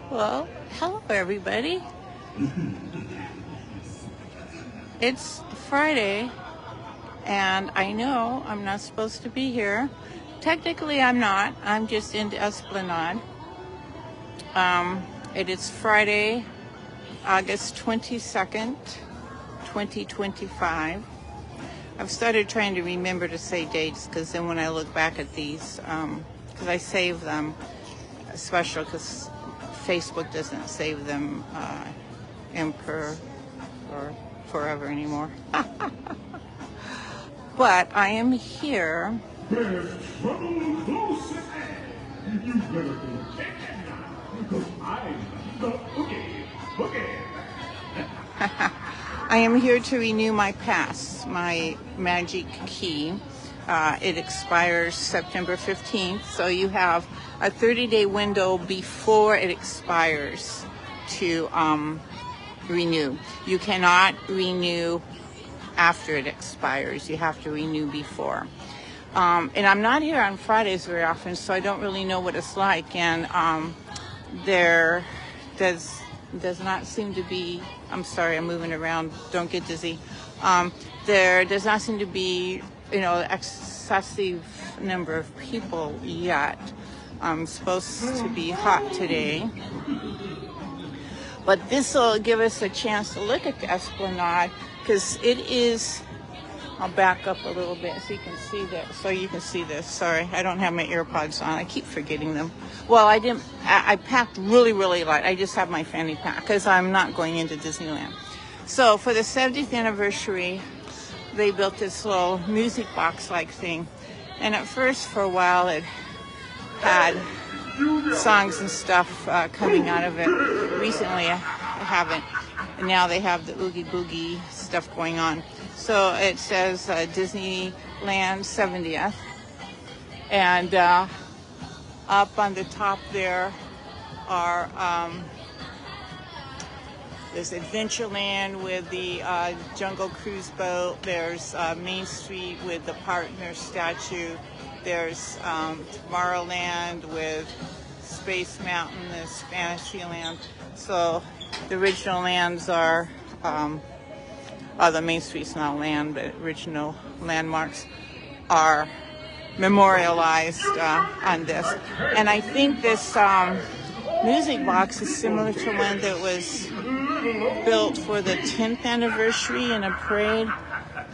Well, hello everybody. It's Friday, and I know I'm not supposed to be here. Technically, I'm not. I'm just in Esplanade. It is Friday, August 22nd, 2025. I've started trying to remember to say dates because then when I look back at these, because I save them special because Facebook doesn't save them or forever anymore. But I am here. There's trouble close at hand. You better go check it now, because I'm the boogie. I am here to renew my pass, my magic key. It expires September 15th, so you have a 30-day window before it expires to renew. You cannot renew after it expires. You have to renew before. And I'm not here on Fridays very often, so I don't really know what it's like. And there does not seem to be, I'm sorry, I'm moving around, don't get dizzy. There does not seem to be, excessive number of people yet. I'm supposed to be hot today. But this will give us a chance to look at the Esplanade, because it is, I'll back up a little bit so you can see that. So you can see this. Sorry, I don't have my AirPods on. I keep forgetting them. Well, I packed really, really light. I just have my fanny pack because I'm not going into Disneyland. So for the 70th anniversary, they built this little music box-like thing. And at first, for a while, it had songs and stuff coming out of it. Recently, I haven't. And now they have the Oogie Boogie stuff going on. So it says Disneyland 70th. And up on the top there are there's Adventureland with the Jungle Cruise boat. There's Main Street with the Partner statue. There's Tomorrowland with Space Mountain, there's Fantasyland. So the original lands are, the Main Street's not land, but original landmarks are memorialized on this. And I think this music box is similar to one that was built for the 10th anniversary in a parade.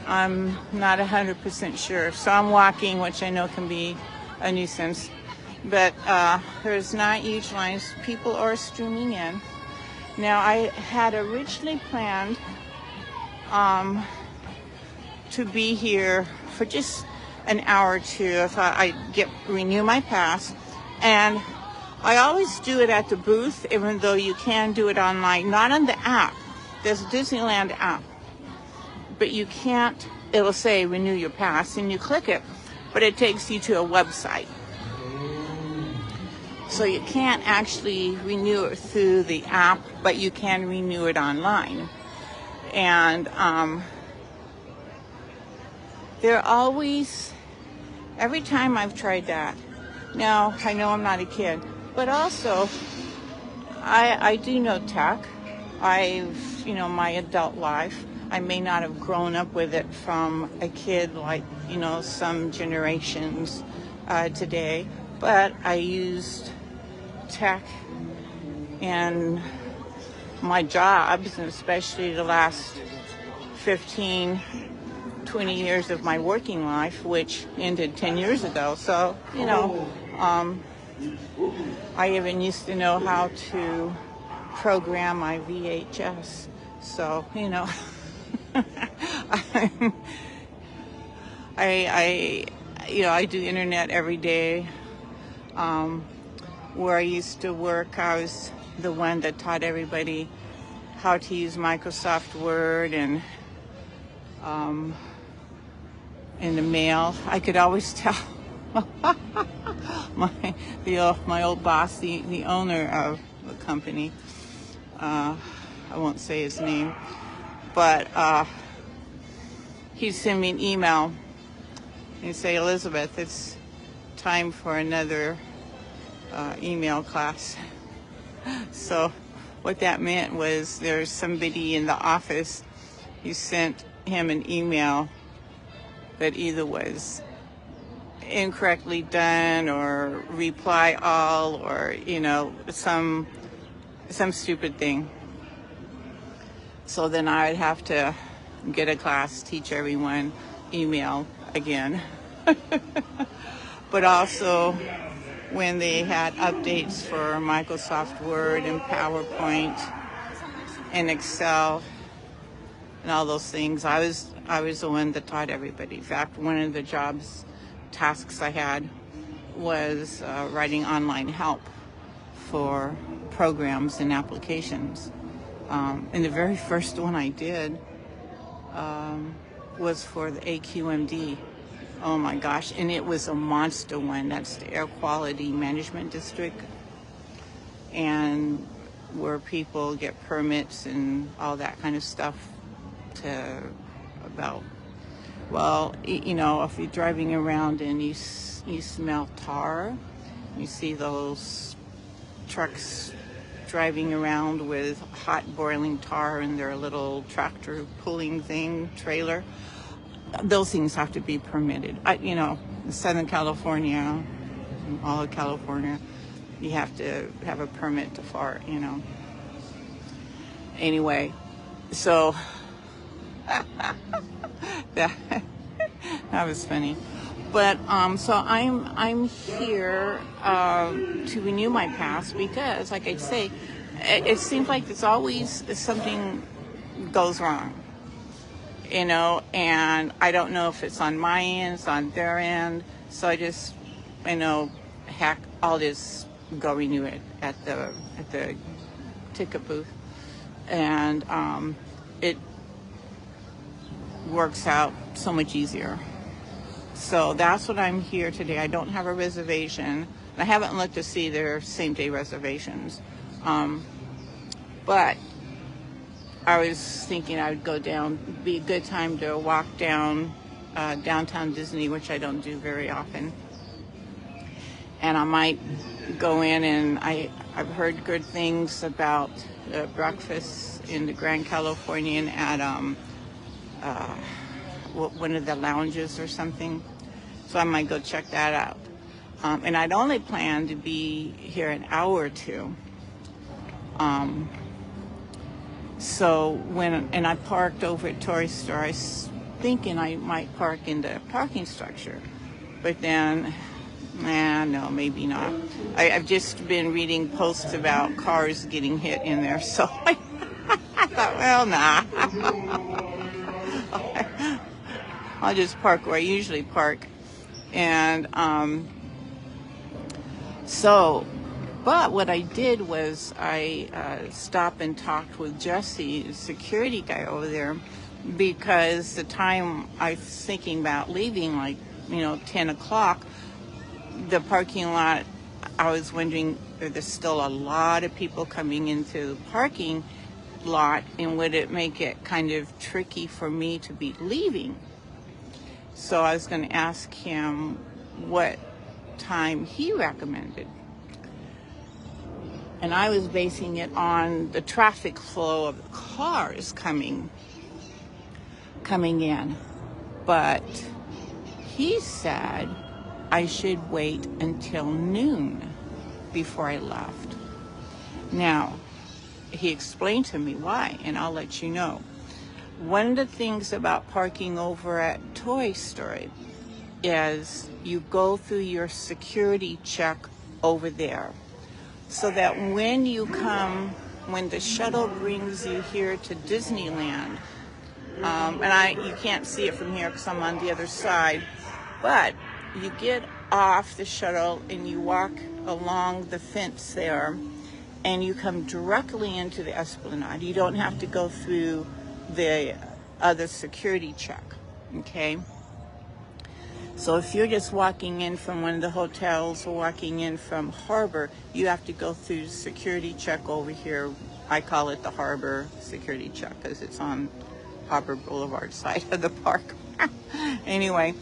I'm not 100% sure. So I'm walking, which I know can be a nuisance. But there's not huge lines. People are streaming in. Now, I had originally planned to be here for just an hour or two. I thought I'd renew my pass. And I always do it at the booth, even though you can do it online. Not on the app. There's a Disneyland app. But you can't, it'll say renew your pass, and you click it, but it takes you to a website. So you can't actually renew it through the app, but you can renew it online. And they're always, every time I've tried that, now I know I'm not a kid, but also I do know tech. I've, my adult life, I may not have grown up with it from a kid like, some generations today, but I used tech in my jobs, and especially the last 15, 20 years of my working life, which ended 10 years ago. So, I even used to know how to program my VHS. So, I do internet every day. Where I used to work, I was the one that taught everybody how to use Microsoft Word and in the mail. I could always tell my old boss, the owner of the company. I won't say his name, but he'd send me an email and say, "Elizabeth, it's time for another email class." So what that meant was there's somebody in the office who sent him an email that either was incorrectly done or reply all, or some stupid thing. So then I would have to get a class, teach everyone email again. But also when they had updates for Microsoft Word and PowerPoint and Excel and all those things, I was the one that taught everybody. In fact, one of the tasks I had was writing online help for programs and applications. And the very first one I did was for the AQMD. Oh my gosh, and it was a monster one. That's the Air Quality Management District, and where people get permits and all that kind of stuff if you're driving around and you smell tar, you see those trucks driving around with hot boiling tar in their little tractor pulling thing, trailer. Those things have to be permitted. Southern California, all of California, you have to have a permit to fart, Anyway, so that was funny. But so I'm here to renew my pass because, like I say, it seems like it's always something goes wrong, and I don't know if it's on my end, it's on their end. So I just, heck, I'll just go renew it at the ticket booth, and it works out so much easier. So that's what I'm here today. I don't have a reservation. I haven't looked to see their same-day reservations. But I was thinking I would go down, be a good time to walk down downtown Disney, which I don't do very often. And I might go in, and I've heard good things about the breakfast in the Grand Californian at one of the lounges or something. So I might go check that out. And I'd only planned to be here an hour or two. And I parked over at Toy Store. I was thinking I might park in the parking structure, but then, no, maybe not. I've just been reading posts about cars getting hit in there, so I thought, well, nah. I'll just park where I usually park. And but what I did was I stopped and talked with Jesse, the security guy over there, because the time I was thinking about leaving, 10 o'clock, the parking lot, I was wondering if there's still a lot of people coming into the parking lot, and would it make it kind of tricky for me to be leaving? So I was going to ask him what time he recommended. And I was basing it on the traffic flow of the cars coming in. But he said I should wait until noon before I left. Now, he explained to me why, and I'll let you know. One of the things about parking over at Toy Story is you go through your security check over there, so that when the shuttle brings you here to Disneyland, you can't see it from here because I'm on the other side, but you get off the shuttle and you walk along the fence there, and you come directly into the Esplanade. You don't have to go through the other security check, okay? So if you're just walking in from one of the hotels or walking in from Harbor, you have to go through security check over here. I call it the Harbor security check because it's on Harbor Boulevard side of the park. Anyway,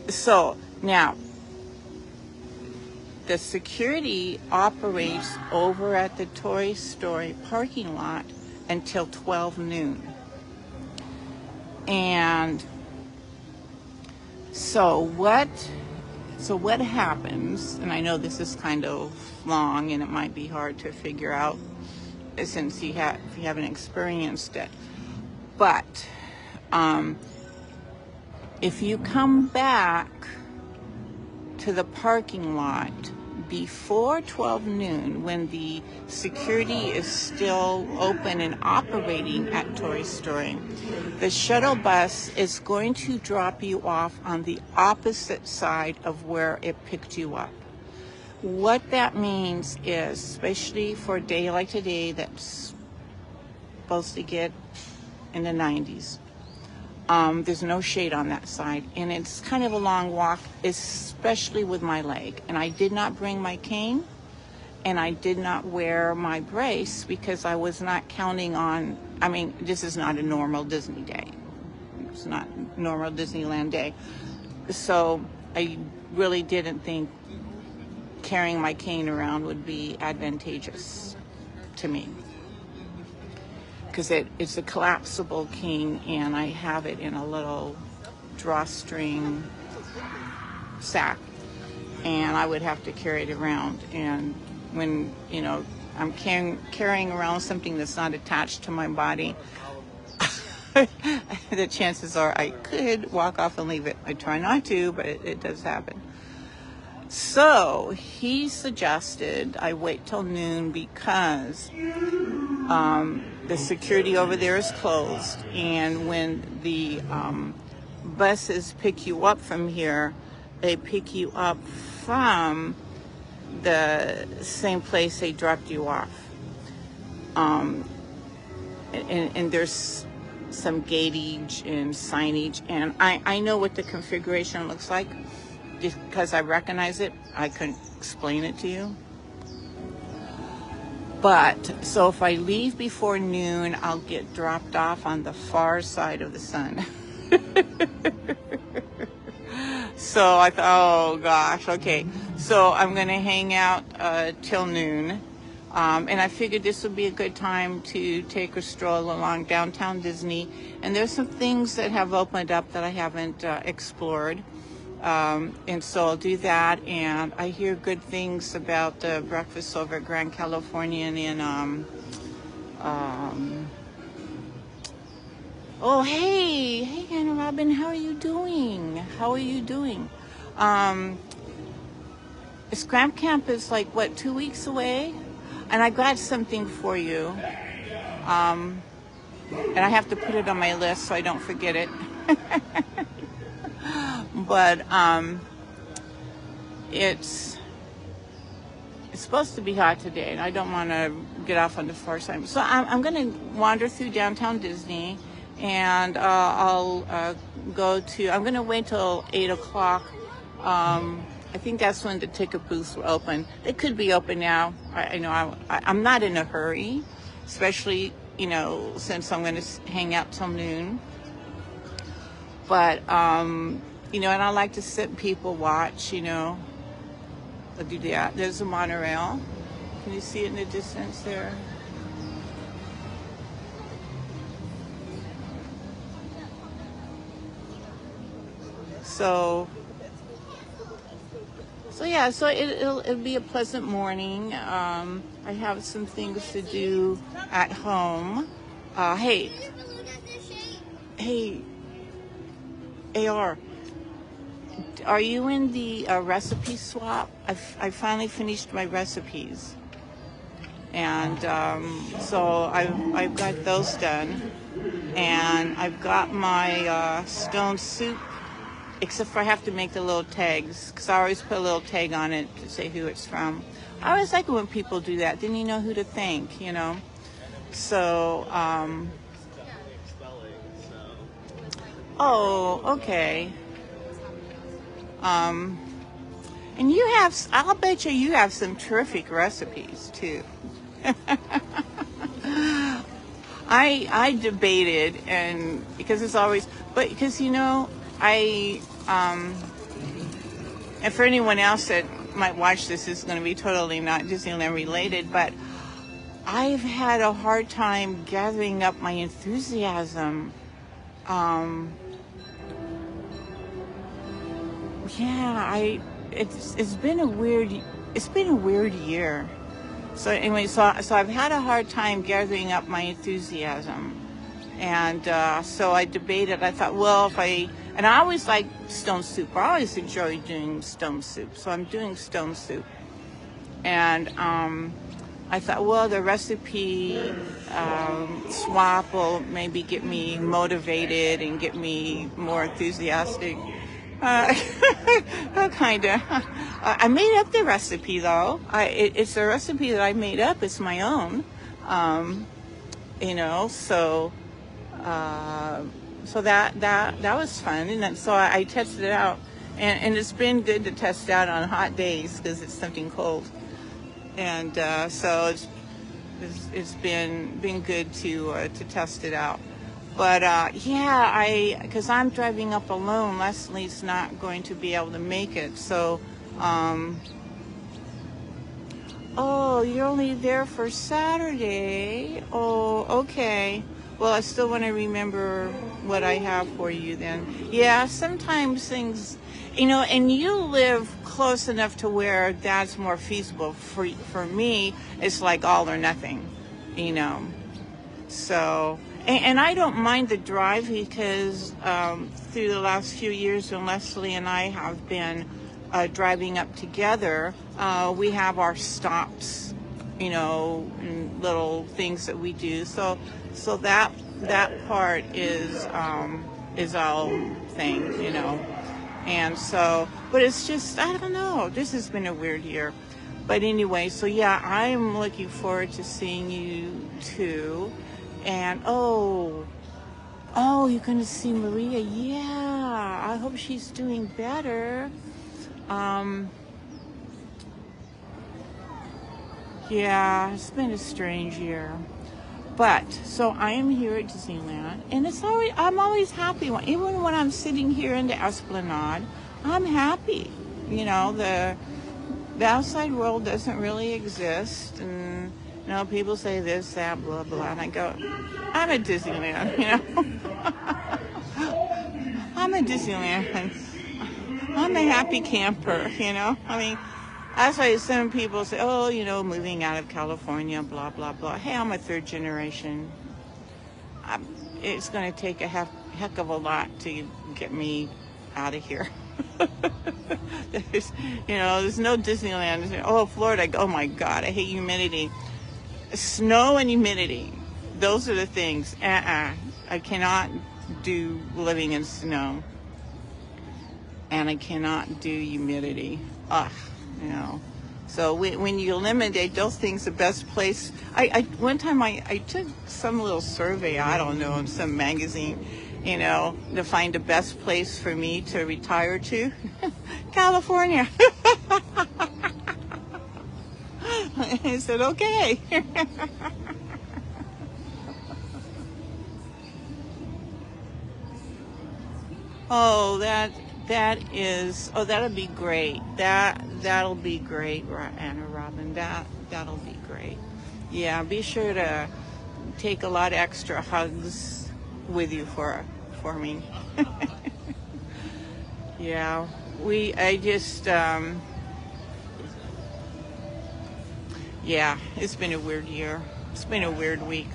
so now the security operates over at the Toy Story parking lot until 12 noon. And so what happens, and I know this is kind of long and it might be hard to figure out since if you haven't experienced it, but if you come back to the parking lot before 12 noon, when the security is still open and operating at Toy Story, the shuttle bus is going to drop you off on the opposite side of where it picked you up. What that means is, especially for a day like today that's supposed to get in the 90s, there's no shade on that side, and it's kind of a long walk, especially with my leg. And I did not bring my cane, and I did not wear my brace because I was not counting on, I mean, this is not a normal Disney day. It's not normal Disneyland day. So I really didn't think carrying my cane around would be advantageous to me, because it's a collapsible cane, and I have it in a little drawstring sack, and I would have to carry it around. And when, you know, I'm carrying around something that's not attached to my body, the chances are I could walk off and leave it. I try not to, but it does happen. So he suggested I wait till noon because the security over there is closed, and when the buses pick you up from here, they pick you up from the same place they dropped you off. And there's some gatage and signage, and I know what the configuration looks like because I recognize it. I couldn't explain it to you. But, so if I leave before noon, I'll get dropped off on the far side of the sun. So I thought, oh gosh, okay. So I'm going to hang out till noon. And I figured this would be a good time to take a stroll along downtown Disney. And there's some things that have opened up that I haven't explored. And so I'll do that. And I hear good things about the breakfast over at Grand Californian in, oh, hey, Anna Robin, how are you doing? Scram Camp is like, what, 2 weeks away? And I got something for you. And I have to put it on my list so I don't forget it. But it's supposed to be hot today, and I don't want to get off on the far side. So I'm going to wander through downtown Disney, and I'm going to wait till 8 o'clock. I think that's when the ticket booths were open. They could be open now. I know I'm not in a hurry, especially, you know, since I'm going to hang out till noon. But, you know, and I like to sit and people watch, you know. I'll do that. There's a monorail. Can you see it in the distance there? So yeah, so it'll be a pleasant morning. I have some things to do at home. Hey, AR, are you in the recipe swap? I finally finished my recipes, and so I've got those done, and I've got my stone soup. Except for I have to make the little tags, because I always put a little tag on it to say who it's from. I always like it when people do that. Then you know who to thank, you know. So, oh, okay. And you have, I'll bet you have some terrific recipes too. I debated, and because it's always, but because, you know, and for anyone else that might watch this. This is going to be totally not Disneyland related, but I've had a hard time gathering up my enthusiasm. Yeah, it's been a weird year. So anyway, so I've had a hard time gathering up my enthusiasm, and so I debated. I thought, well, and I always like stone soup. I always enjoy doing stone soup, so I'm doing stone soup, and I thought, well, the recipe swap will maybe get me motivated and get me more enthusiastic. Kind of. I made up the recipe though. It's a recipe that I made up. It's my own. So that was fun, and so I tested it out, and it's been good to test out on hot days because it's something cold, and so it's been good to test it out. But because I'm driving up alone, Leslie's not going to be able to make it. So, oh, you're only there for Saturday. Oh, okay. Well, I still want to remember what I have for you then. Yeah, sometimes things, and you live close enough to where that's more feasible. For me, it's like all or nothing, So, and I don't mind the drive because through the last few years when Leslie and I have been driving up together, we have our stops, and little things that we do. So that part is all thing, And so, but it's just, I don't know. This has been a weird year. But anyway, so yeah, I'm looking forward to seeing you too. And oh, you're going to see Maria. Yeah, I hope she's doing better. Yeah, it's been a strange year. But so I am here at Disneyland, and I'm always happy even when I'm sitting here in the Esplanade. I'm happy. The outside world doesn't really exist, and people say this, that, blah, blah, and I go, I'm at Disneyland, I'm at Disneyland. I'm a happy camper, I mean, that's why some people say, oh, moving out of California, blah, blah, blah. Hey, I'm a third generation. It's going to take a heck of a lot to get me out of here. There's no Disneyland. Oh, Florida. Oh, my God. I hate humidity. Snow and humidity. Those are the things. I cannot do living in snow. And I cannot do humidity. Ugh. So when you eliminate those things, the best place. One time I took some little survey, I don't know, in some magazine, to find the best place for me to retire to. California. I said, okay. Oh, that'll be great. That'll be great, Anna Robin. That'll be great. Yeah, be sure to take a lot of extra hugs with you for me. Yeah, yeah, it's been a weird year. It's been a weird week.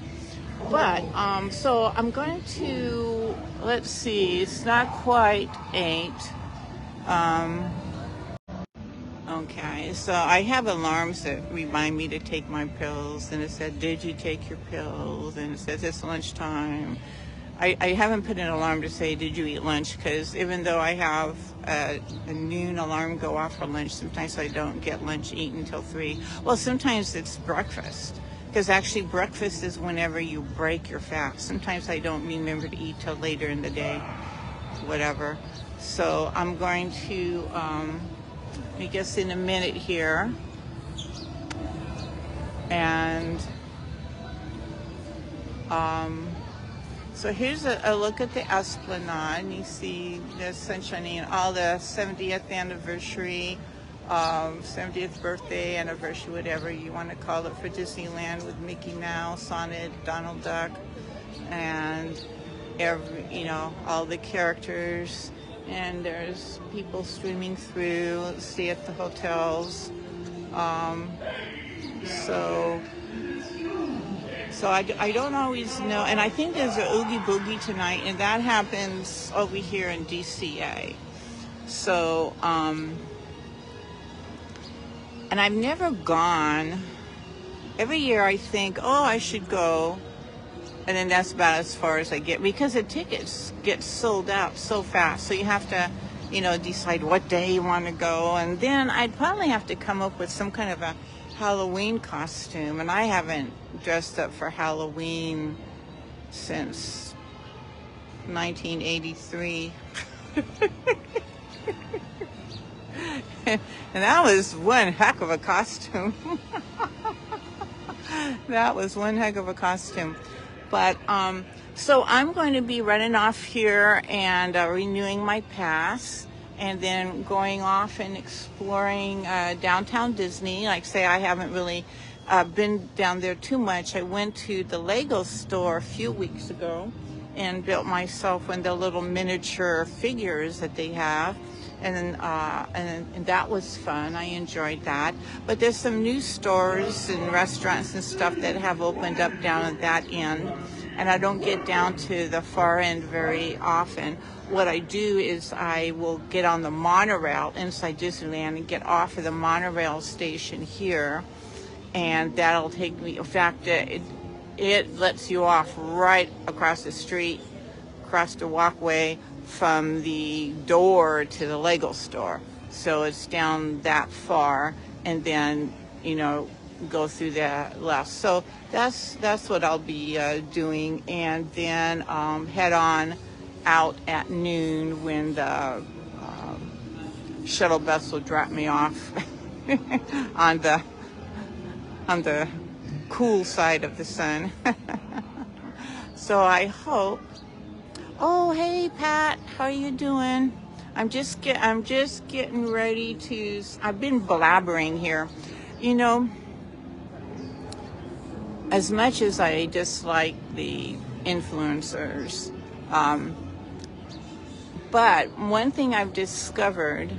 But, so I'm going to, let's see, it's not quite 8. Okay, so I have alarms that remind me to take my pills, and it said, did you take your pills? And it says it's lunchtime. I haven't put an alarm to say, did you eat lunch? Because even though I have a noon alarm go off for lunch, sometimes I don't get lunch eaten until 3. Well, sometimes it's breakfast. Because actually breakfast is whenever you break your fast. Sometimes I don't remember to eat till later in the day, whatever. So I'm going to, I guess in a minute here. And so here's a look at the Esplanade. You see the sunshine and all the 70th anniversary 70th birthday, anniversary, whatever you want to call it, for Disneyland with Mickey Mouse on it, Donald Duck, and all the characters. And there's people streaming through, stay at the hotels. So I don't always know. And I think there's a Oogie Boogie tonight, and that happens over here in DCA. So, and I've never gone. Every year I think, oh, I should go. And then that's about as far as I get, because the tickets get sold out so fast. So you have to, decide what day you want to go. And then I'd probably have to come up with some kind of a Halloween costume. And I haven't dressed up for Halloween since 1983. And that was one heck of a costume. That was one heck of a costume. But so I'm going to be running off here and renewing my pass, and then going off and exploring downtown Disney. Like say, I haven't really been down there too much. I went to the Lego store a few weeks ago and built myself one of the little miniature figures that they have. And that was fun. I enjoyed that. But there's some new stores and restaurants and stuff that have opened up down at that end. And I don't get down to the far end very often. What I do is I will get on the monorail inside Disneyland and get off of the monorail station here. And that'll take me, in fact, it lets you off right across the street, across the walkway, from the door to the Lego store. So it's down that far, and then go through that left. So that's what I'll be doing, and then head on out at noon when the shuttle bus will drop me off on the cool side of the sun. So I hope. Oh, hey, Pat, how are you doing? I'm just getting ready to. I've been blabbering here, As much as I dislike the influencers, but one thing I've discovered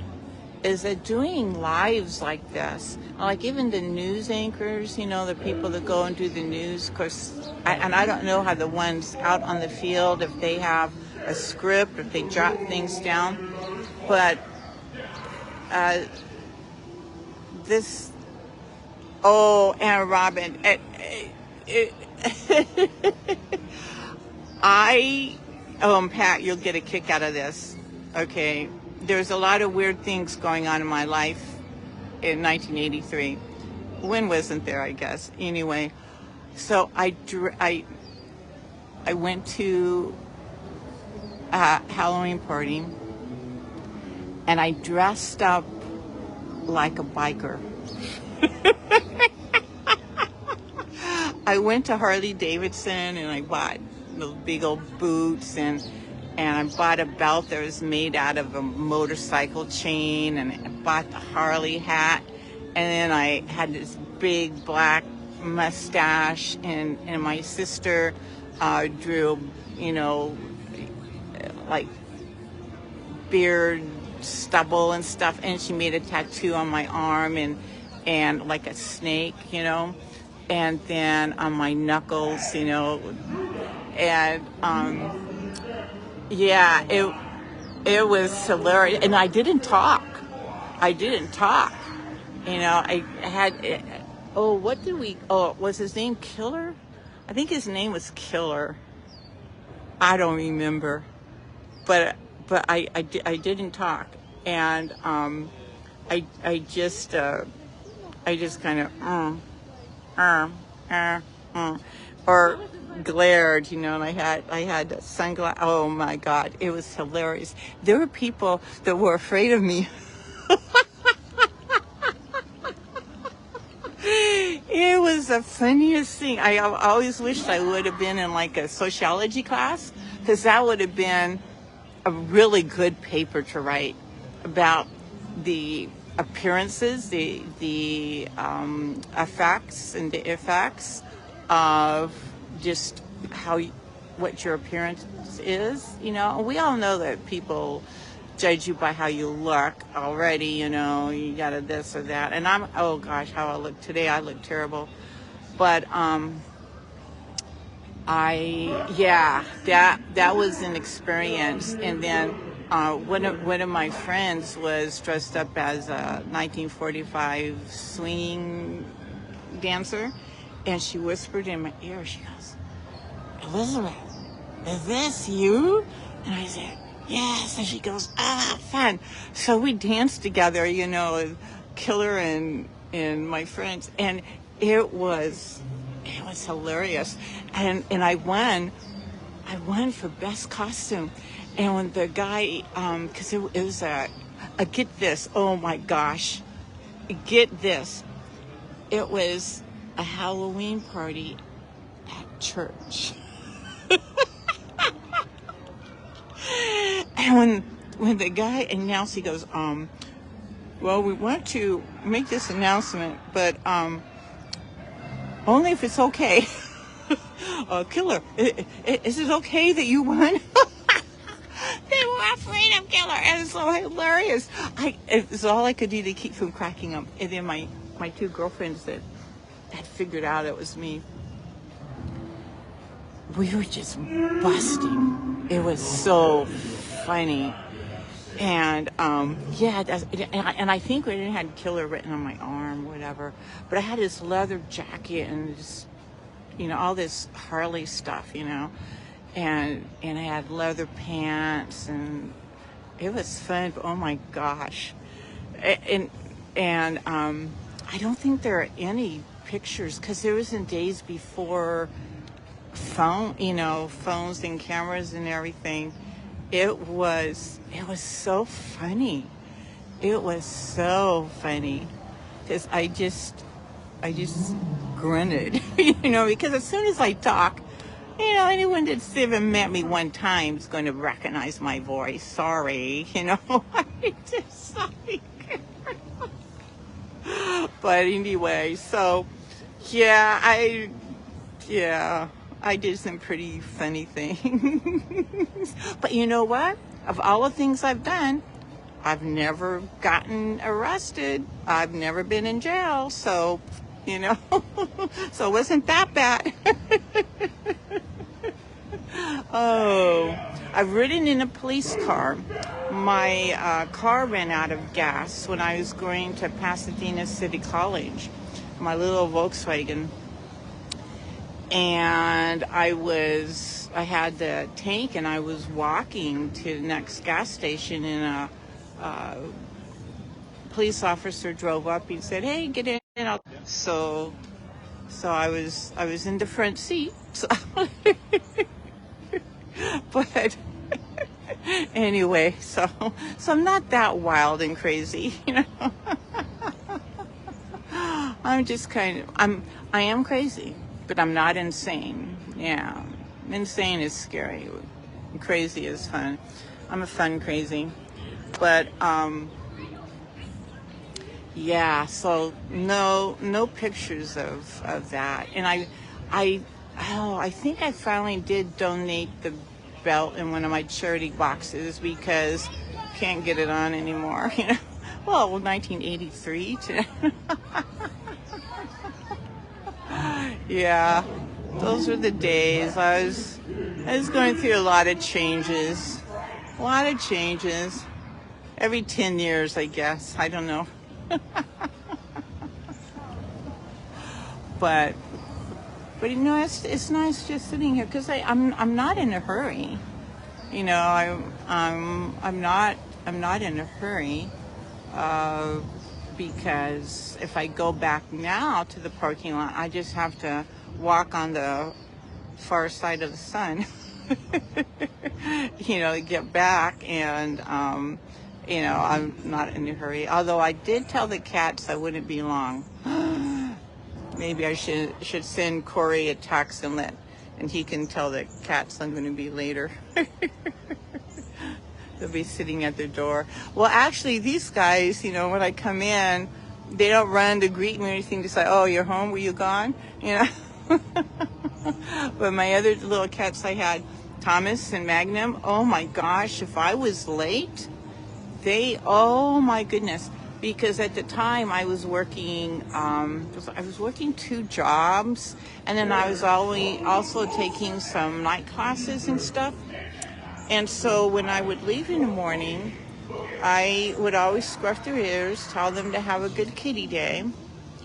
is that doing lives like this, like even the news anchors, the people that go and do the news, of course, and I don't know how the ones out on the field, if they have a script, if they jot things down, but and Robin, Pat, you'll get a kick out of this. Okay, there's a lot of weird things going on in my life in 1983. When wasn't there, I guess. Anyway, so I went to a Halloween party, and I dressed up like a biker. I went to Harley Davidson, and I bought those big old boots, and I bought a belt that was made out of a motorcycle chain, and I bought the Harley hat, and then I had this big black mustache, and my sister drew, like beard stubble and stuff, and she made a tattoo on my arm and like a snake, and then on my knuckles, and yeah, it was hilarious. And I didn't talk. I had, was his name Killer? I think his name was Killer. I don't remember. But I didn't talk. And I just kind of or glared, and I had sunglasses. Oh my God, it was hilarious. There were people that were afraid of me. It was the funniest thing. I always wished I would have been in like a sociology class, because that would have been a really good paper to write about the appearances, the effects and the effects of just what your appearance is. We all know that people judge you by how you look already. You got a this or that, and oh gosh, how I look today. I look terrible, but that was an experience. And then one of my friends was dressed up as a 1945 swinging dancer, and she whispered in my ear. She goes, "Elizabeth, is this you?" And I said, "Yes." And she goes, fun. So we danced together, Killer and my friends, and it was hilarious. And I won for best costume. And when the guy, because it was get this, oh my gosh, get this, it was a Halloween party at church. And when the guy announced, he goes, well, we want to make this announcement, but only if it's okay. Killer, is it okay that you won? They were afraid of Killer, and it's so hilarious. It was all I could do to keep from cracking up. And then my two girlfriends that had figured out it was me, we were just busting. It was so funny. And and I think we didn't have Killer written on my arm, whatever. But I had this leather jacket and just, all this Harley stuff, and I had leather pants, and it was fun. But oh my gosh, and I don't think there are any pictures, because it was in days before phones and cameras and everything. It was so funny. It was so funny because I just grunted, because as soon as I talk, anyone that's even met me one time is going to recognize my voice. Sorry, I just but anyway, so I did some pretty funny things. But you know what? Of all the things I've done, I've never gotten arrested. I've never been in jail. So, so it wasn't that bad. Oh, I've ridden in a police car. My car ran out of gas when I was going to Pasadena City College, my little Volkswagen. And I had the tank, and I was walking to the next gas station, and a police officer drove up. He said, "Hey, get in." So I was in the front seat. So but anyway, so I'm not that wild and crazy, I'm just I am crazy, but I'm not insane. Yeah, insane is scary. Crazy is fun. I'm a fun crazy. But so no pictures of that. And I think I finally did donate the belt in one of my charity boxes, because can't get it on anymore, Well, 1983 to yeah, those were the days. I was going through a lot of changes. Every 10 years, I guess. I don't know. But it's nice just sitting here, because I'm not in a hurry. I'm not in a hurry, because if I go back now to the parking lot, I just have to walk on the far side of the sun, to get back. And I'm not in a hurry. Although I did tell the cats I wouldn't be long. Maybe I should send Corey a text and he can tell the cats I'm going to be later. They'll be sitting at their door. Well, actually, these guys, you know, when I come in, they don't run to greet me or anything to say, oh, you're home, were you gone? You know? But my other little cats I had, Thomas and Magnum, oh my gosh, if I was late, oh my goodness. Because at the time I was working 2 jobs, and then I was also taking some night classes and stuff. And so when I would leave in the morning, I would always scruff their ears, tell them to have a good kitty day.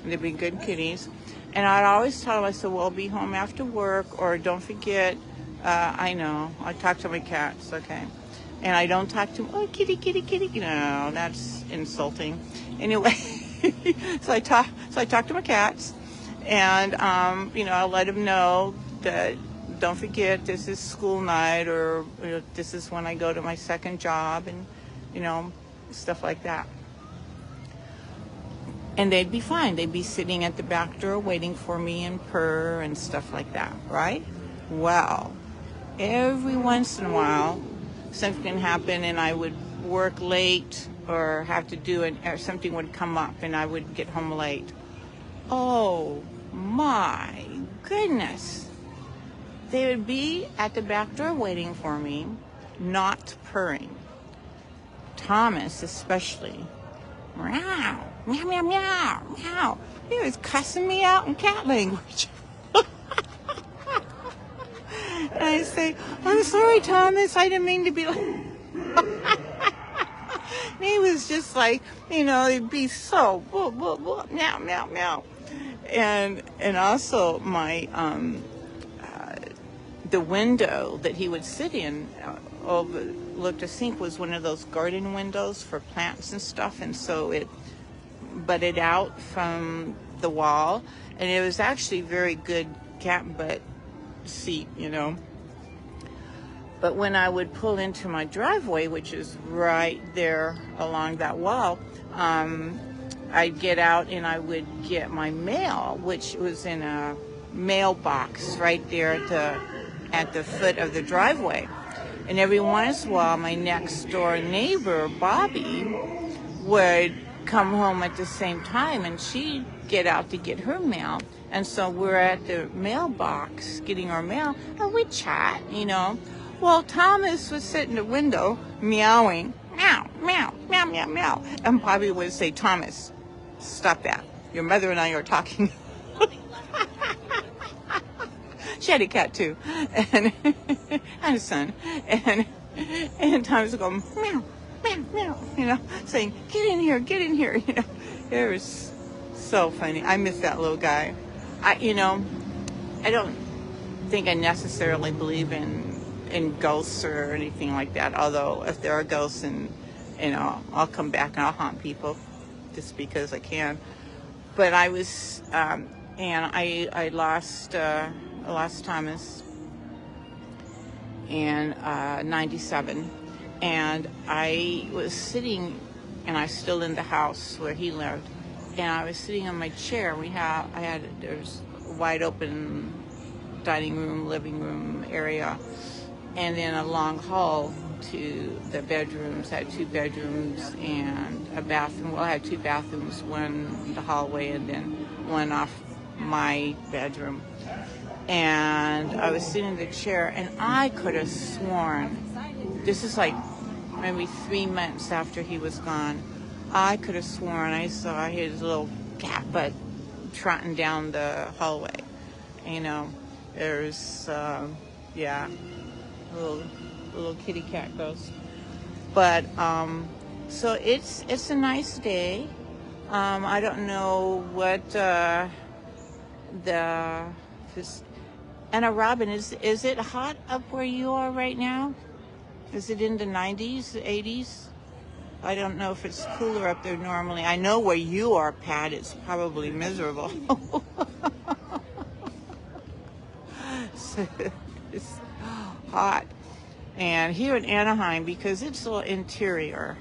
They'd be good kitties. And I'd always tell them, I said, well, I'll be home after work, or don't forget, I know, I talk to my cats, okay. And I don't talk to them, oh, kitty, kitty, kitty. No, that's insulting. Anyway, so I talk to my cats, and, you know, I'll let them know that, don't forget, this is school night, or you know, this is when I go to my second job, and, you know, stuff like that. And they'd be fine. They'd be sitting at the back door waiting for me and purr and stuff like that, right? Well, every once in a while, something can happen and I would work late or have to do it, or something would come up and I would get home late. Oh my goodness. They would be at the back door waiting for me, not purring. Thomas especially. Meow, meow, meow, meow, meow. He was cussing me out in cat language. And I say, I'm sorry, Thomas, I didn't mean to be like... He was just like, you know, he'd be so, blah, blah, blah, meow, meow, meow. And also my, the window that he would sit in overlooked a sink was one of those garden windows for plants and stuff, and so it butted out from the wall, and it was actually very good cat butt seat, you know. But when I would pull into my driveway, which is right there along that wall, I'd get out and I would get my mail, which was in a mailbox right there at the foot of the driveway. And every once in a while, my next door neighbor, Bobby, would come home at the same time, and she'd get out to get her mail. And so we're at the mailbox getting our mail, and we'd chat, you know. Well, Thomas would sit in the window meowing, meow, meow, meow, meow, meow. And Bobby would say, Thomas, stop that. Your mother and I are talking. She had a cat too, and a son, and Thomas would go meow, meow, meow, you know, saying, get in here, you know. It was so funny. I miss that little guy. I don't think I necessarily believe in ghosts or anything like that, although if there are ghosts, and you know, I'll come back and I'll haunt people just because I can. But I was and I lost Thomas in 97, and I was sitting, and I was still in the house where he lived, and I was sitting on my chair. There's a wide open dining room, living room area, and then a long hall to the bedrooms. I had 2 bedrooms and a bathroom. Well, I had 2 bathrooms, one in the hallway and then one off my bedroom. And I was sitting in the chair, and I could have sworn, this is like maybe 3 months after he was gone, I could have sworn I saw his little cat butt trotting down the hallway. You know, there's, little kitty cat ghost. But, so it's a nice day. I don't know what, Anna Robin, is it hot up where you are right now? Is it in the 90s, 80s? I don't know if it's cooler up there normally. I know where you are, Pat, it's probably miserable. It's hot. And here in Anaheim, because it's a little interior,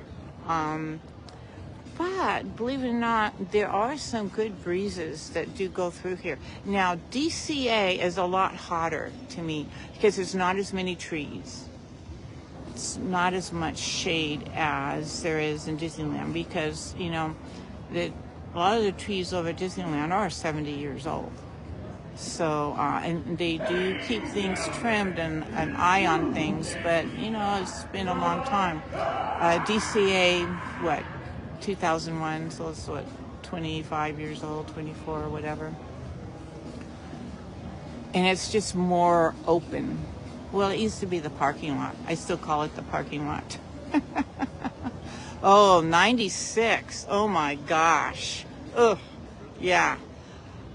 but believe it or not, there are some good breezes that do go through here. Now, DCA is a lot hotter to me because there's not as many trees. it's not as much shade as there is in Disneyland because, you know, a lot of the trees over at Disneyland are 70 years old. So, and they do keep things trimmed and an eye on things, but, you know, it's been a long time. DCA, 2001, so it's 25 years old, 24 or whatever. And it's just more open. Well, it used to be the parking lot. I still call it the parking lot. Oh, 96. Oh my gosh. Ugh. Yeah.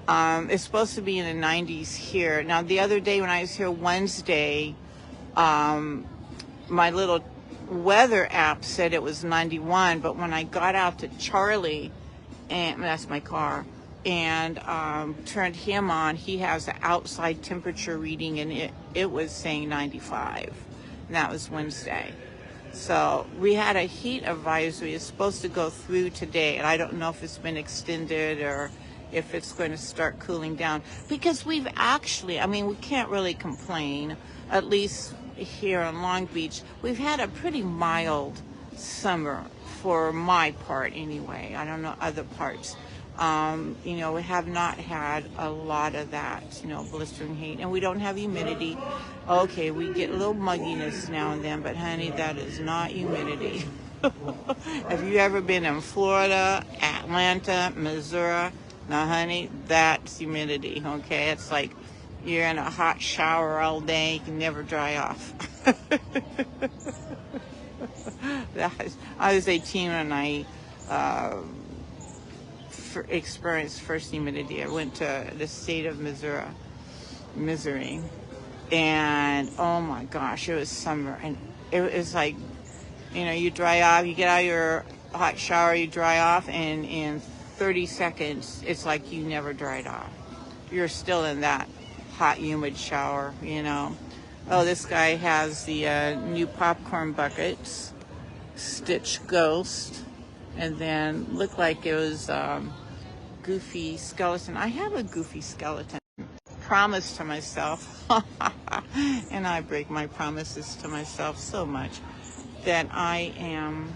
It's supposed to be in the 90s here. Now, the other day when I was here Wednesday, my little weather app said it was 91, but when I got out to Charlie, and that's my car, and turned him on, he has an outside temperature reading, and it was saying 95, and that was Wednesday. So we had a heat advisory. It's supposed to go through today, and I don't know if it's been extended or if it's going to start cooling down, because we've actually, I mean, we can't really complain, at least here in Long Beach. We've had a pretty mild summer for my part anyway. I don't know other parts. You know, we have not had a lot of that, you know, blistering heat, and we don't have humidity. Okay, we get a little mugginess now and then, but honey, that is not humidity. Have you ever been in Florida, Atlanta, Missouri? Now, honey, that's humidity, okay? It's like you're in a hot shower all day, you can never dry off. I was 18 when I experienced first humidity. I went to the state of Missouri, and oh my gosh, it was summer, and it was like, you know, you dry off, you get out of your hot shower, you dry off, and in 30 seconds, it's like you never dried off. You're still in that hot, humid shower, you know. Oh, this guy has the new popcorn buckets, Stitch Ghost, and then looked like it was Goofy Skeleton. I have a Goofy Skeleton. Promise to myself, and I break my promises to myself so much, that I am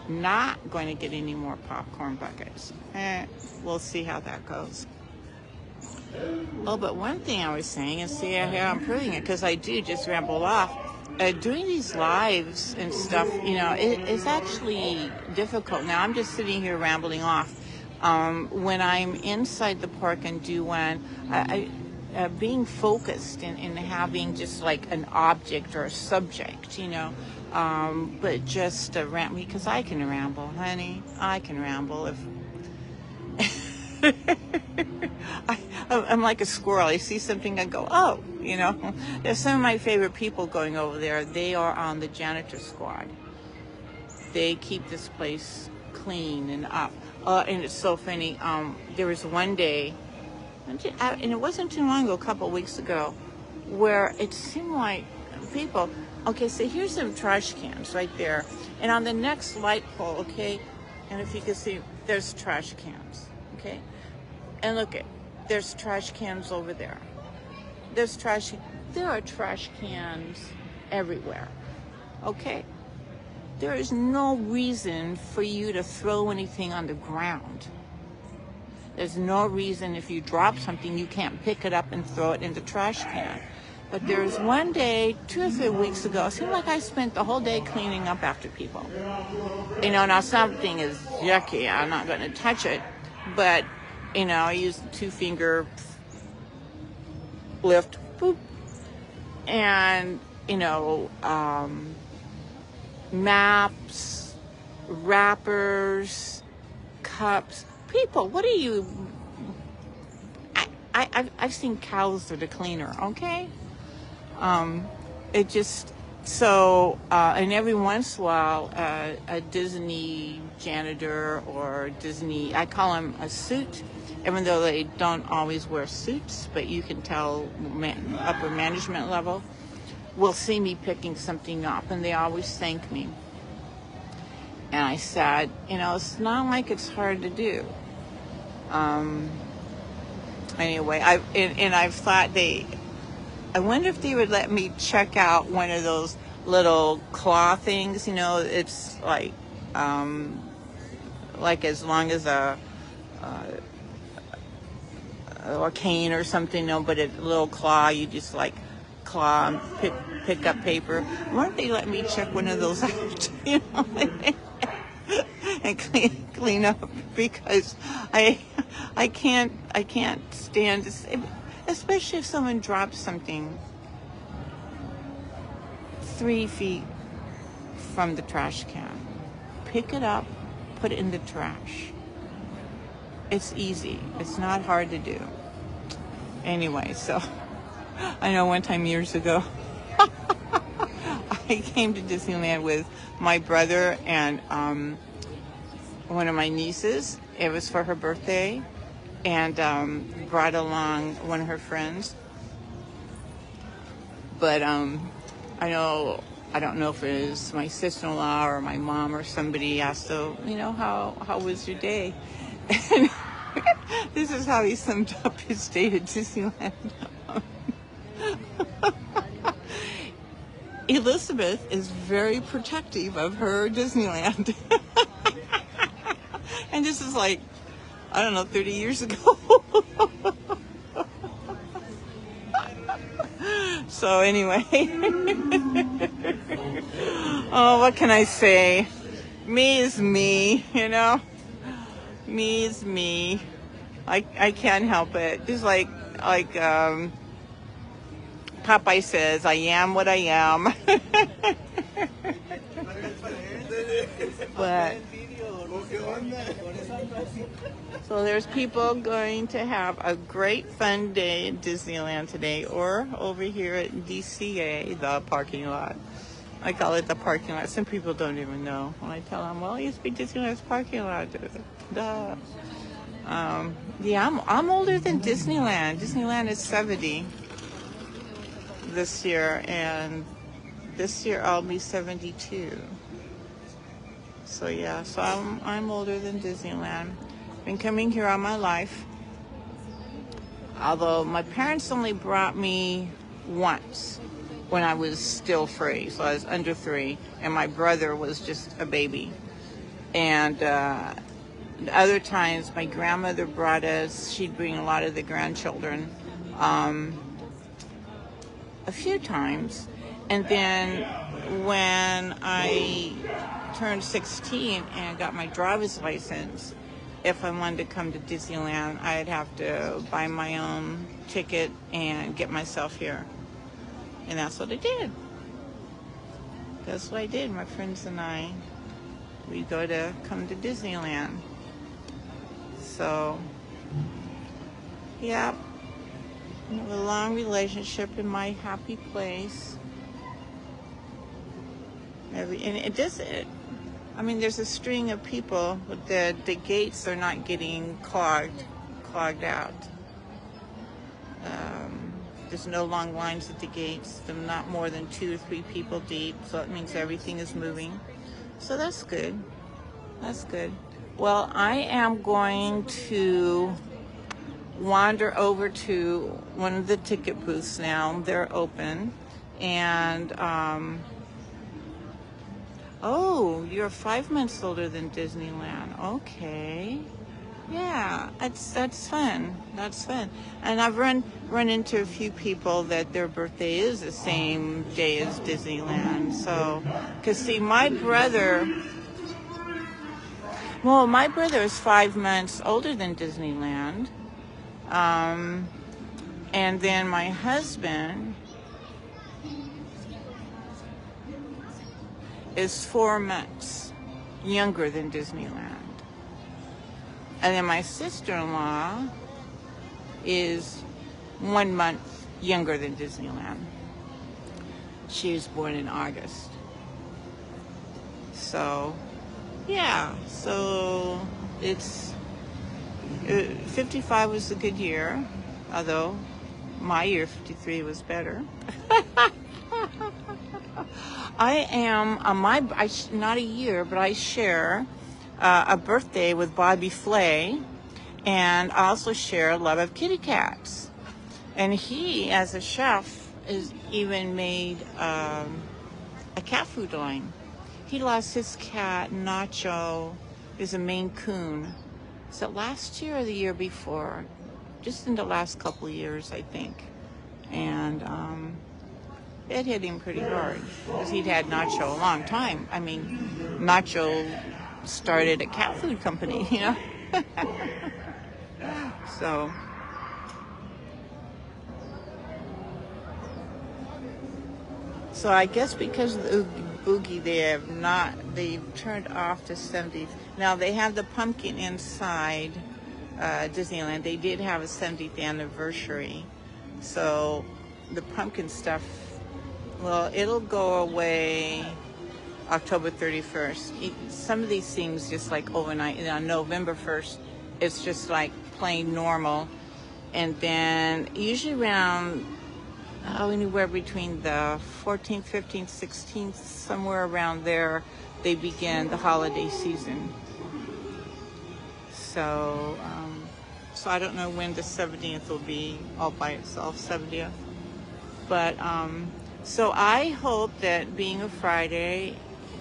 not going to get any more popcorn buckets. We'll see how that goes. Oh, but one thing I was saying, and see how I'm proving it, because I do just ramble off. Doing these lives and stuff, you know, it's actually difficult. Now, I'm just sitting here rambling off. When I'm inside the park and do one, being focused and having just like an object or a subject, you know, but just ramble, because I can ramble, honey. I can ramble if... I'm like a squirrel. I see something, I go, oh, you know. There's some of my favorite people going over there. They are on the janitor squad. They keep this place clean and up. And it's so funny. There was one day, and it wasn't too long ago, a couple of weeks ago, where it seemed like people, okay, so here's some trash cans right there. And on the next light pole, okay, and if you can see, there's trash cans, okay? And look at, there's trash cans over there. There are trash cans everywhere, okay? There is no reason for you to throw anything on the ground. There's no reason if you drop something, you can't pick it up and throw it in the trash can. But there was one day, 2 or 3 weeks ago, it seemed like I spent the whole day cleaning up after people. You know, now something is yucky, I'm not going to touch it, but, you know, I use the 2-finger lift, boop, and, you know, maps, wrappers, cups. People, what are you... I've seen cows that are cleaner, okay? It just... So, and every once in a while, a Disney janitor or Disney... I call them a suit, even though they don't always wear suits, but you can tell upper management level will see me picking something up, and they always thank me. And I said, you know, it's not like it's hard to do. Anyway, I've thought I wonder if they would let me check out one of those little claw things, you know. It's like as long as a cane or something, no, but a little claw, you just like claw and pick up paper. Why don't they let me check one of those out, you know, and clean up, because I can't stand this, especially if someone drops something 3 feet from the trash can. Pick it up, put it in the trash. It's easy. It's not hard to do. Anyway, so I know one time years ago, I came to Disneyland with my brother and one of my nieces. It was for her birthday, and brought along one of her friends. But I don't know if it was my sister-in-law or my mom or somebody asked, so, you know, how was your day? And this is how he summed up his day at Disneyland. Elizabeth is very protective of her Disneyland. And this is like, I don't know, 30 years ago. So anyway, oh, what can I say? Me is me, you know? Me is me. I can't help it. Just like Popeye says, I am what I am. But so there's people going to have a great fun day at Disneyland today, or over here at DCA, the parking lot. I call it the parking lot. Some people don't even know. When I tell them, well, it used to be Disneyland's parking lot. Duh. Yeah, I'm older than Disneyland. Disneyland is 70 this year, and this year I'll be 72. So yeah, so I'm older than Disneyland. Been coming here all my life. Although my parents only brought me once when I was still free, so I was under 3, and my brother was just a baby. And other times my grandmother brought us. She'd bring a lot of the grandchildren a few times. And then when I turned 16 and got my driver's license, if I wanted to come to Disneyland, I'd have to buy my own ticket and get myself here. And that's what I did. That's what I did. My friends and I, we go to come to Disneyland. So, yeah, I have a long relationship in my happy place. And it does it. I mean, there's a string of people, but the gates are not getting clogged out. There's no long lines at the gates. They're not more than 2 or 3 people deep, so that means everything is moving. So that's good. That's good. Well, I am going to wander over to one of the ticket booths now. They're open. And, oh, you're 5 months older than Disneyland. Okay. Yeah, that's fun. That's fun. And I've run into a few people that their birthday is the same day as Disneyland. So, because see, my brother is 5 months older than Disneyland. And then my husband is 4 months younger than Disneyland. And then my sister-in-law is 1 month younger than Disneyland. She was born in August. So, yeah, so it's 55 was a good year, although my year 53 was better. I am not a year, but I share a birthday with Bobby Flay, and I also share a love of kitty cats. And he, as a chef, has even made a cat food line. He lost his cat, Nacho, is a Maine Coon. Was it last year or the year before? Just in the last couple of years, I think. And it hit him pretty hard because he'd had Nacho a long time. I mean, Nacho started a cat food company, you know? So, I guess because of the Oogie Boogie, they've turned off the 70th. Now, they have the pumpkin inside Disneyland. They did have a 70th anniversary. So, the pumpkin stuff, well, it'll go away October 31st. Some of these things just like overnight. And on November 1st, it's just like plain normal. And then usually around anywhere between the 14th, 15th, 16th, somewhere around there, they begin the holiday season. So, so I don't know when the 70th will be all by itself, 70th. But, so I hope that being a Friday,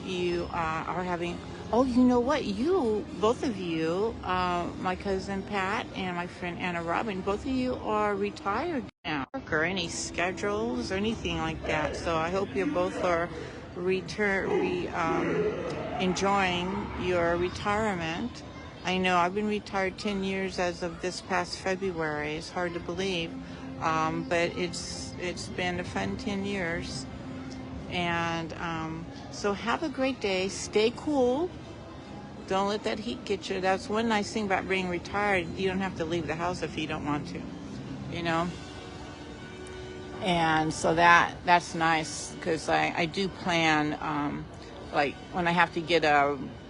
you are having, oh, you know what? Both of you, my cousin Pat and my friend Anna Robin, both of you are retired now. Or any schedules or anything like that. So I hope you both are enjoying your retirement. I know I've been retired 10 years as of this past February. It's hard to believe, but it's been a fun 10 years. And so have a great day. Stay cool. Don't let that heat get you. That's one nice thing about being retired. You don't have to leave the house if you don't want to, you know. And so that's nice because I do plan, like when I have to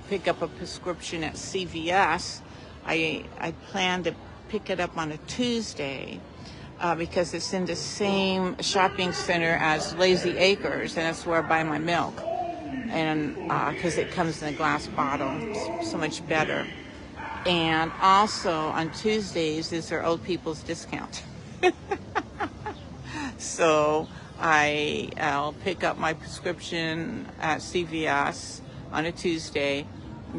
pick up a prescription at CVS, I plan to pick it up on a Tuesday because it's in the same shopping center as Lazy Acres, and that's where I buy my milk. And because it comes in a glass bottle, it's so much better. And also on Tuesdays is their old people's discount. So I'll pick up my prescription at CVS on a Tuesday,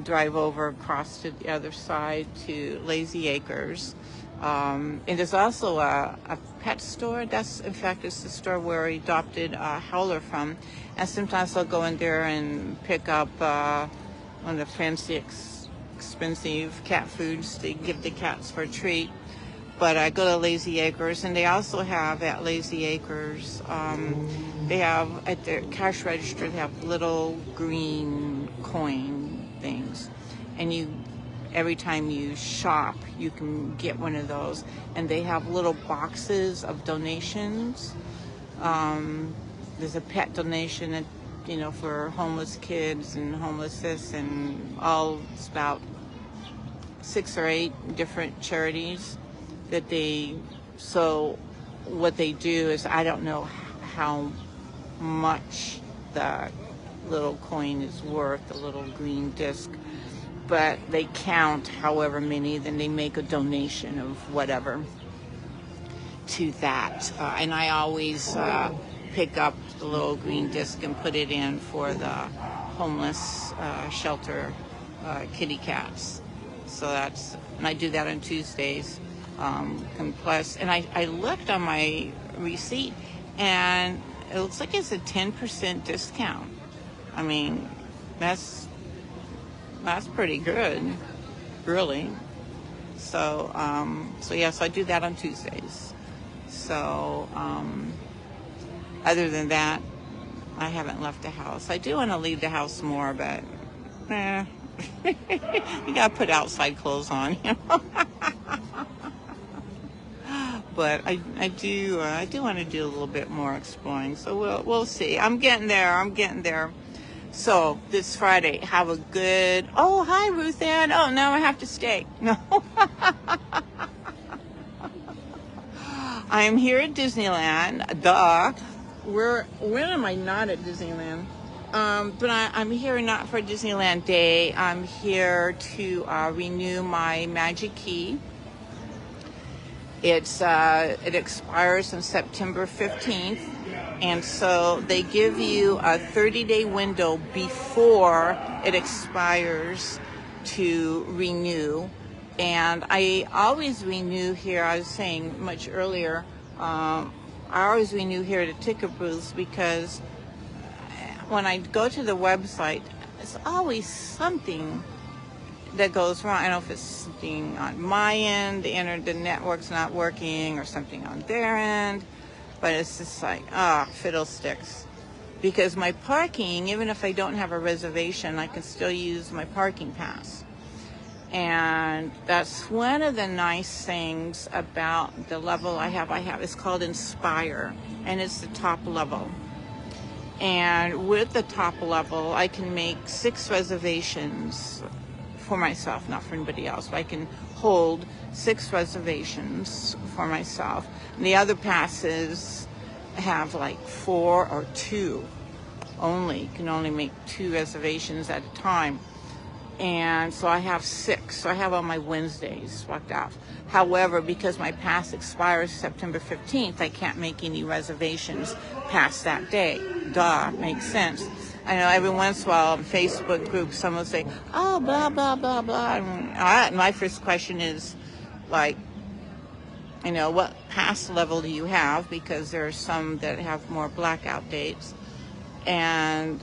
drive over across to the other side to Lazy Acres. And there's also a pet store. It's the store where I adopted Howler from. And sometimes I'll go in there and pick up one of the fancy, expensive cat foods to give the cats for a treat. But I go to Lazy Acres, and they also have at Lazy Acres, they have at their cash register, they have little green coin things. And every time you shop, you can get one of those. And they have little boxes of donations. There's a pet donation that, for homeless kids and homelessness and it's about 6 or 8 different charities that so what they do is, I don't know how much the little coin is worth, the little green disc, but they count however many, then they make a donation of whatever to that. And I always pick up the little green disc and put it in for the homeless shelter kitty cats. So and I do that on Tuesdays. And plus, and I looked on my receipt, and it looks like it's a 10% discount. I mean, that's pretty good, really. So, so I do that on Tuesdays. So, other than that, I haven't left the house. I do want to leave the house more, but you gotta put outside clothes on, But I do want to do a little bit more exploring. So we'll see. I'm getting there. So this Friday, have a good. Oh, hi, Ruth Ann. Oh, now I have to stay. No. I am here at Disneyland. Duh. When am I not at Disneyland? But I'm here not for Disneyland Day. I'm here to renew my Magic Key. It expires on September 15th, And so they give you a 30-day window before it expires to renew. And I always renew here, I was saying much earlier, I always renew here at a ticket booth because when I go to the website, it's always something that goes wrong. I don't know if it's something on my end, the network's not working, or something on their end, but it's just like, fiddlesticks. Because my parking, even if I don't have a reservation, I can still use my parking pass. And that's one of the nice things about the level I have. It's called Inspire, and it's the top level. And with the top level, I can make 6 reservations for myself, not for anybody else, but I can hold 6 reservations for myself. And the other passes have like 4 or 2 only. You can only make 2 reservations at a time. And so I have 6. So I have all my Wednesdays blocked out. However, because my pass expires September 15th, I can't make any reservations past that day. Duh, makes sense. I know every once in a while on Facebook groups, someone will say, oh, blah, blah, blah, blah. And my first question is, like, what pass level do you have? Because there are some that have more blackout dates. And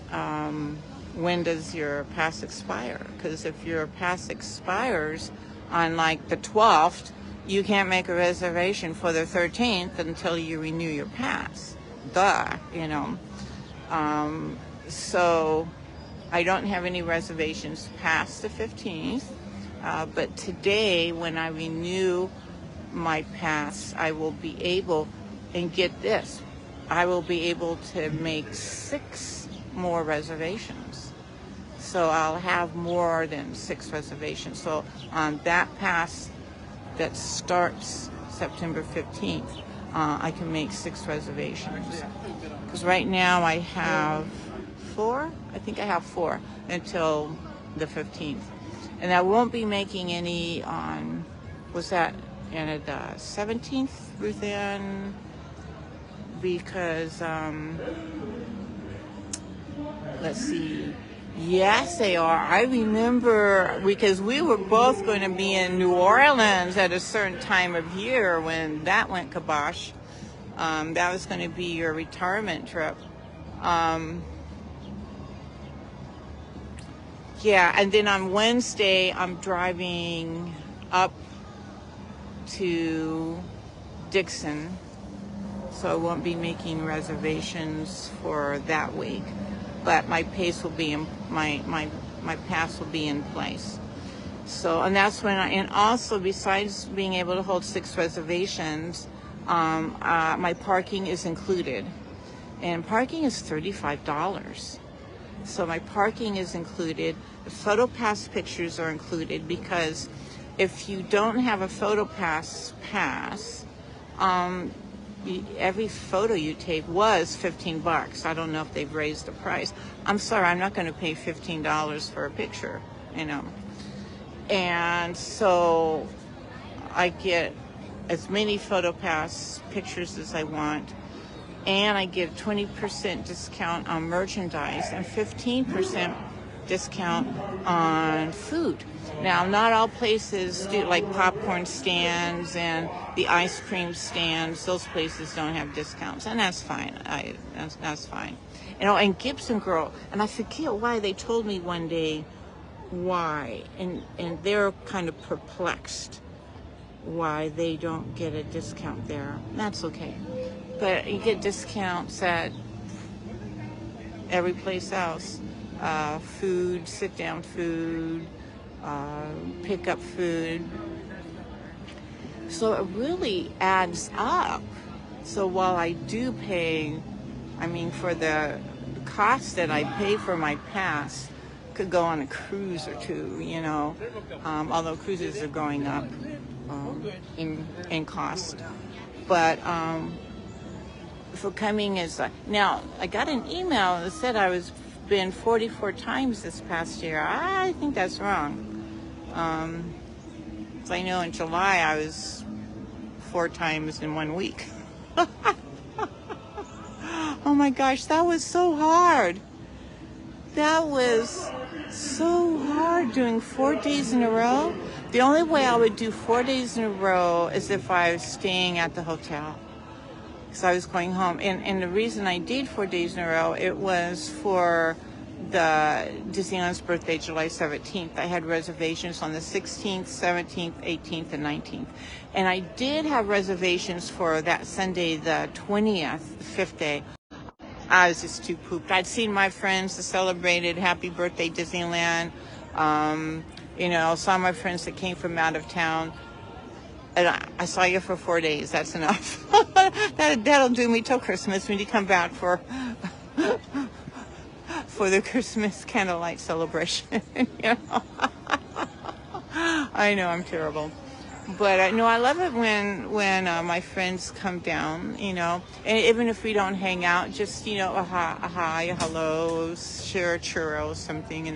when does your pass expire? Because if your pass expires on like the 12th, you can't make a reservation for the 13th until you renew your pass. Duh, So I don't have any reservations past the 15th. But today, when I renew my pass, I will be able, and get this, I will be able to make 6 more reservations. So I'll have more than 6 reservations. So on that pass that starts September 15th, I can make 6 reservations. Because right now I have 4. I think I have 4 until the 15th. And I won't be making any on, was that in the 17th, Ruth Ann? Because, let's see. Yes, they are. I remember because we were both going to be in New Orleans at a certain time of year when that went kibosh. That was going to be your retirement trip. Yeah, and then on Wednesday, I'm driving up to Dixon, so I won't be making reservations for that week. But my pace will be in my pass will be in place. So, and that's when and also besides being able to hold 6 reservations, my parking is included, and parking is $35. So my parking is included. The photo pass pictures are included because if you don't have a photo pass, every photo you take was $15. I don't know if they've raised the price. I'm sorry, I'm not going to pay $15 for a picture, And so I get as many photo pass pictures as I want. And I get 20% discount on merchandise and 15% discount on food. Now, not all places do, like popcorn stands and the ice cream stands. Those places don't have discounts, and that's fine. That's fine. And Gibson Girl, and I forget why they told me one day why, and they're kind of perplexed why they don't get a discount there. That's okay. But you get discounts at every place else. Food, sit-down food, pick up food. So it really adds up. So while I do pay, for the cost that I pay for my pass, could go on a cruise or 2, although cruises are going up in cost. But for coming as now, I got an email that said I was been 44 times this past year. I think that's wrong. So I know in July I was 4 times in 1 week. Oh my gosh, that was so hard. That was so hard doing 4 days in a row. The only way I would do 4 days in a row is if I was staying at the hotel. Because I was going home. And the reason I did 4 days in a row, it was for the Disneyland's birthday, July 17th. I had reservations on the 16th, 17th, 18th, and 19th. And I did have reservations for that Sunday, the 20th, the 5th day. I was just too pooped. I'd seen my friends that celebrated Happy Birthday Disneyland. Saw my friends that came from out of town. And I saw you for 4 days. That's enough. That'll do me till Christmas when you come back for the Christmas candlelight celebration. I know I'm terrible. But I love it when my friends come down, and even if we don't hang out, just, a hi, a hello, share a churro, something,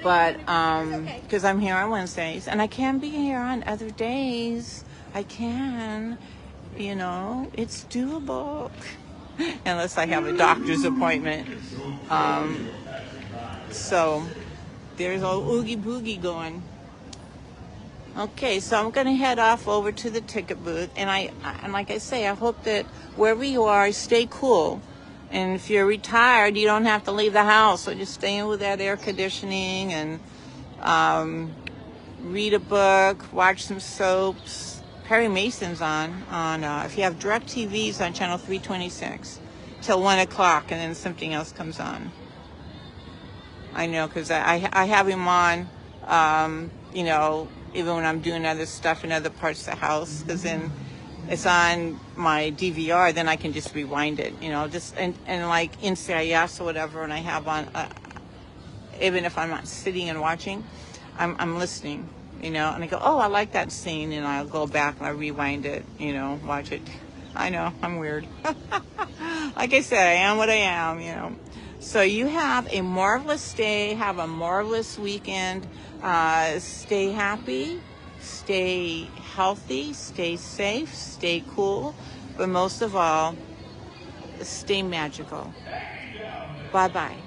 But, because I'm here on Wednesdays, and I can be here on other days. I can, it's doable. Unless I have a doctor's appointment. So, there's old Oogie Boogie going. Okay, so I'm going to head off over to the ticket booth, and like I say, I hope that wherever you are, stay cool. And if you're retired, you don't have to leave the house, so just stay in with that air conditioning and read a book, watch some soaps. Perry Mason's on if you have DirecTV's on channel 326 till 1 o'clock, and then something else comes on. I know, because I have him on, even when I'm doing other stuff in other parts of the house, because then it's on my DVR, then I can just rewind it, and like NCIS or whatever, and I have on, even if I'm not sitting and watching, I'm listening, and I go, oh, I like that scene, and I'll go back and I rewind it, watch it. I know, I'm weird. Like I said, I am what I am, So you have a marvelous day, have a marvelous weekend, stay happy, stay healthy, stay safe, stay cool, but most of all, stay magical. Bye-bye.